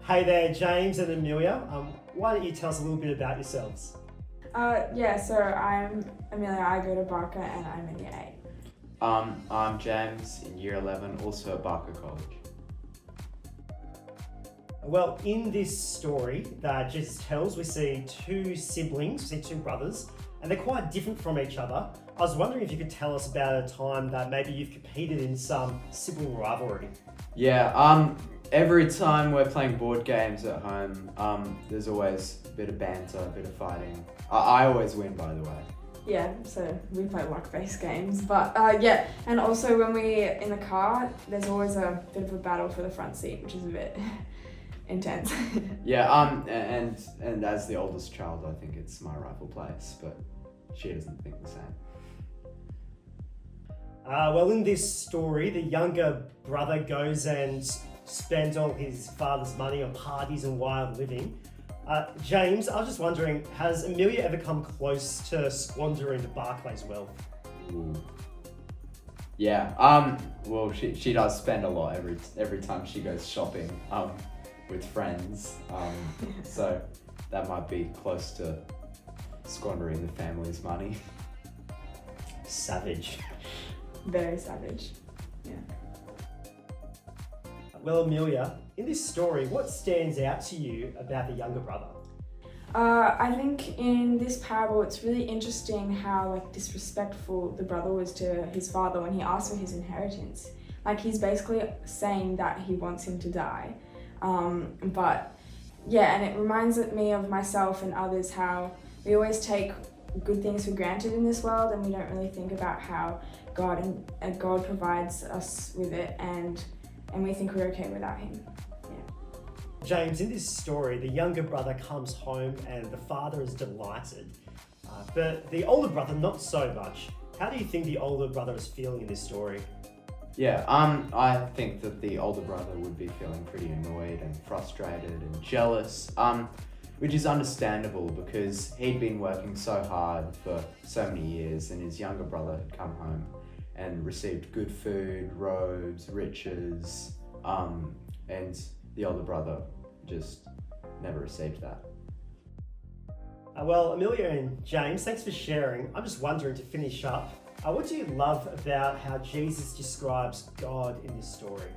Hey there, James and Amelia. Why don't you tell us a little bit about yourselves? So I'm Amelia, I go to Barker and I'm in year 8. I'm James in year 11, also at Barker College. Well, in this story that Jesus tells, we see two siblings, we see two brothers, and they're quite different from each other. I was wondering if you could tell us about a time that maybe you've competed in some sibling rivalry. Every time we're playing board games at home, there's always a bit of banter, a bit of fighting. I always win, by the way. Yeah, so we play luck-based games, but and also when we're in the car, there's always a bit of a battle for the front seat, which is a bit intense. And as the oldest child, I think it's my rightful place, but she doesn't think the same. Well, in this story, the younger brother goes and spends all his father's money on parties and wild living. James, I was just wondering, has Amelia ever come close to squandering Barclay's wealth? Ooh. Yeah, well, she does spend a lot every time she goes shopping with friends, so that might be close to squandering the family's money. Savage. Very savage. Yeah. Well, Amelia, in this story, what stands out to you about the younger brother? I think in this parable, it's really interesting how disrespectful the brother was to his father when he asked for his inheritance. He's basically saying that he wants him to die. And it reminds me of myself and others how we always take good things for granted in this world, and we don't really think about how God provides us with it, and we think we're okay without him. James, in this story, the younger brother comes home and the father is delighted, but the older brother not so much. How do you think the older brother is feeling in this story? I think that the older brother would be feeling pretty annoyed and frustrated and jealous, which is understandable because he'd been working so hard for so many years and his younger brother had come home and received good food, robes, riches, and the older brother just never received that. Well, Amelia and James, thanks for sharing. I'm just wondering, to finish up, what do you love about how Jesus describes God in this story?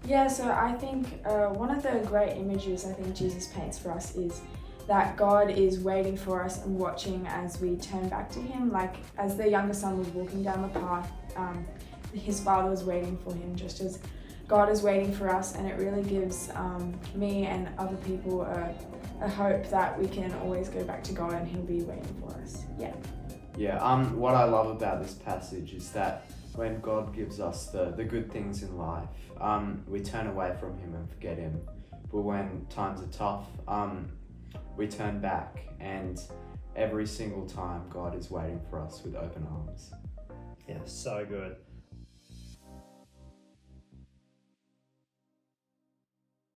Yeah, so I think one of the great images I think Jesus paints for us is that God is waiting for us and watching as we turn back to him. As the younger son was walking down the path, his father was waiting for him, just as God is waiting for us, and it really gives me and other people a hope that we can always go back to God and he'll be waiting for us. What I love about this passage is that when God gives us the good things in life, we turn away from him and forget him. But when times are tough, we turn back, and every single time God is waiting for us with open arms. Yeah, so good.